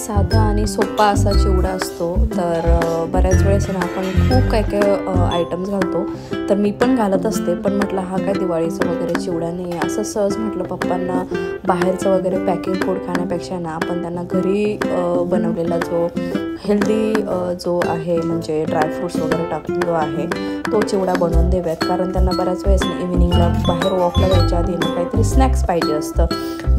साधा आणि सोपा असा चिवडा असतो। तर बऱ्याच वेळेस ना आपण खूप काय काय आयटम्स घालतो, तर मी पण घालत असते, पण म्हटलं हा काय दिवाळीचा वगैरे चिवडा नाही, असं सहज म्हटलं पप्पांना बाहेरचं वगैरे पॅकिंग फूड खाण्यापेक्षा ना आपण त्यांना घरी बनवलेला जो हेल्दी जो आहे म्हणजे ड्रायफ्रूट्स वगैरे टाकून जो आहे तो चिवडा बनवून देऊयात। कारण त्यांना बऱ्याच वेळेस इव्हिनिंगला बाहेर वॉकला जायच्या आधी ना काहीतरी स्नॅक्स पाहिजे असतं,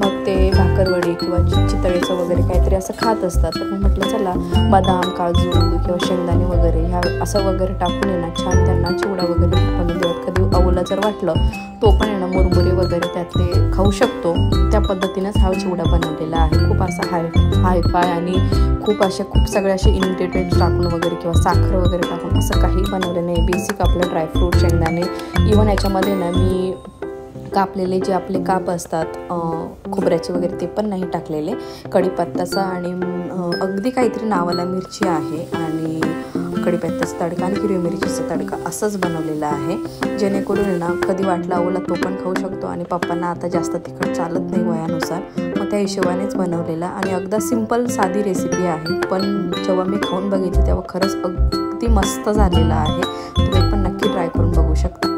मग ते भाकरवडी किंवा चितळेचं वगैरे काहीतरी असं खात असतात। तर मी म्हटलं चला बदाम काजू किंवा शेंगदाणे वगैरे ह्या असं वगैरे टाकून आहे ना छान त्यांना चिवडा वगैरे बनवून देऊयात। कधी अवला जर वाटलं तो पण आहे ना मुरमुरे वगैरे त्यातले खाऊ शकतो, त्या पद्धतीनेच हा चिवडा बनवलेला आहे। खूप असा हायफाय आणि खूप सगळे असे इन्ग्रेडियंट्स टाकून वगैरे किंवा साखर वगैरे टाकून असं काही बनवलं नाही। बेसिक आपलं ड्रायफ्रूट शेंगदाणे, इव्हन याच्यामध्ये ना मी कापलेले जे आपले काप असतात खोबऱ्याचे वगैरे ते पण नाही टाकलेले, कढीपत्ताचा आणि अगदी काहीतरी नावाला मिरची आहे आणि कढीपत्त्याचा तडका आणि हिरवी मिरचीचा तडका असंच बनवलेलं आहे। जेणेकरून ना कधी वाटला ओला तो पण खाऊ शकतो आणि पप्पांना आता जास्त तिखट चालत नाही वयानुसार, मग त्या हिशोबानेच बनवलेला आणि अगदी सिंपल साधी रेसिपी आहे। पण जेव्हा मी खाऊन बघितली तेव्हा खरंच अगदी मस्त झालेला आहे। तुम्ही पण नक्की ट्राय करून बघू शकता।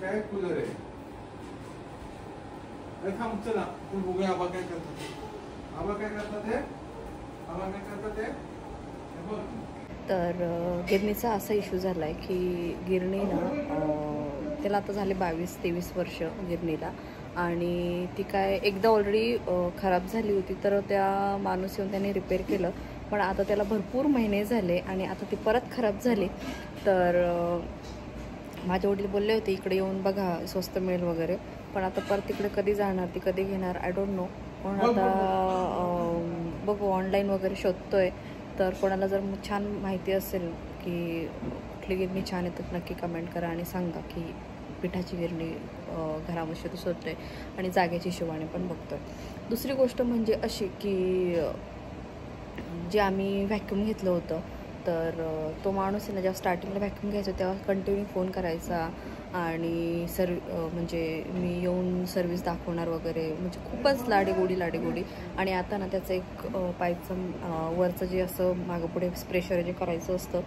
काय कूलर आहे. अरे थांब चला आपण बघूया आबा काय करतात. आबा काय करतात ते, आबा काय करतात ते बघ. तर गिरणीचा असा इश्यू झाला आहे की गिरणी ना त्याला आता झाले 22-23 वर्ष गिरणीला. आणि ती काय एकदा ऑलरेडी खराब झाली होती, तर त्या माणूस येऊन त्याने रिपेअर केलं. पण आता त्याला भरपूर महिने झाले आणि आता ती परत खराब झाली. तर माझे वडील बोलले होते इकडे येऊन बघा स्वस्त मिळेल वगैरे, पण आता परत तिकडे कधी जाणार, ती कधी घेणार, आय डोंट नो. पण आता बघू, ऑनलाईन वगैरे शोधतोय. तर कोणाला जर छान माहिती असेल की कुठली गिरणी छान येतात, नक्की कमेंट करा आणि सांगा की पिठाची गिरणी घरामध्ये शोधतोय आणि जागेच्या हिशोबाने पण बघतोय. दुसरी गोष्ट म्हणजे अशी की जे आम्ही व्हॅक्यूम घेतलं होतं, तर तो माणूस आहे ना, जेव्हा स्टार्टिंगला व्हॅक्यूम घ्यायचं तेव्हा कंटिन्यू फोन करायचा आणि म्हणजे मी येऊन सर्व्हिस दाखवणार वगैरे, म्हणजे खूपच लाडेगोडी. आणि आता ना त्याचं एक पाईपचं वरचं जे असं मागं पुढे प्रेशर जे करायचं असतं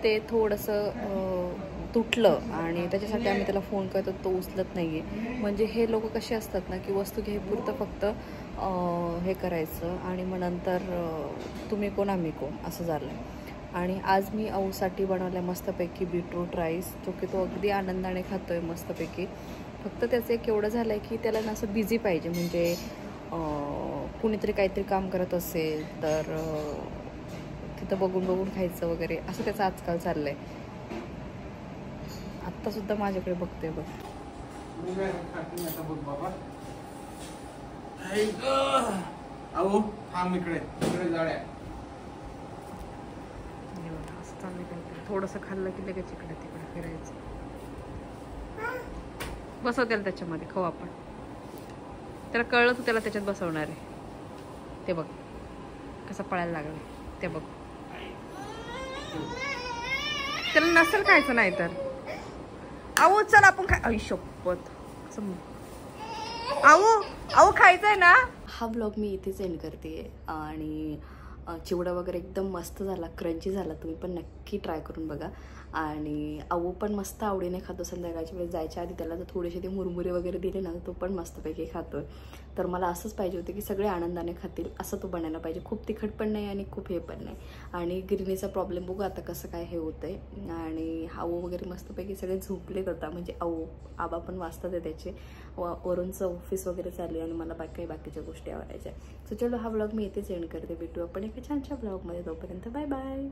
ते थोडंसं तुटलं आणि त्याच्यासाठी आम्ही त्याला फोन करतो, तो उचलत नाही आहे. म्हणजे हे लोक कसे असतात ना की वस्तू घ्यायपुरतं फक्त हे करायचं आणि मग नंतर तुम्ही कोण आम्ही कोण असं झालं आहे. आणि आज मी आऊसाठी बनवल्या मस्तपैकी बीटरूट राईस, जो की तो अगदी आनंदाने खातो आहे मस्तपैकी. फक्त त्याचं एक एवढं झालं आहे की त्याला ना असं बिझी पाहिजे, म्हणजे कुणीतरी काहीतरी काम करत असेल तर तिथं बघून खायचं वगैरे, असं त्याचं आजकाल चाललं आहे. आत्तासुद्धा माझ्याकडे बघते बघ. अहो थांब, इकडे जाड्या. थोडंसं खाल्लं की लगेच इकडे तिकडे फिरायचं. बसवतेल त्याच्यामध्ये खाऊ आपण. त्याला कळलं तू त्याला त्याच्यात बसवणार आहे. ते बघ कसं पळायला लागलं ते बघ. त्याला नसेल खायचं नाही तर आऊ चल आपण आई शपथ. आऊ खायचंय ना. हा ब्लॉग मी इथेच एंड करते आणि चिवडा वगैरे एकदम मस्त झाला, क्रंची झाला. तुम्ही पण नक्की ट्राय करून बघा. आणि आऊ पण मस्त आवडीने खातो. संध्याकाळच्या वेळेस जायच्या आधी त्याला जर थोडेसे ते मुरमुरे वगैरे दिले ना, तो पण मस्तपैकी खातोय. तर मला असंच पाहिजे होतं की सगळे आनंदाने खातील, असं तो बनायला पाहिजे. खूप तिखट पण नाही आणि खूप हे पण नाही. आणि गिरणीचा प्रॉब्लेम बघू आता कसं काय हे होतंय. आणि आऊ वगैरे मस्तपैकी सगळे झोपलेत होता, म्हणजे आबा पण वाचतात आहे त्याचे. वरूनचं ऑफिस वगैरे चालू आहे आणि मला बाकीच्या गोष्टी आवडायच्या. सो चलो, हा ब्लॉग मी इथेच एंड करते. भेटू आपण एका छानशा ब्लॉगमध्ये. तोपर्यंत बाय बाय.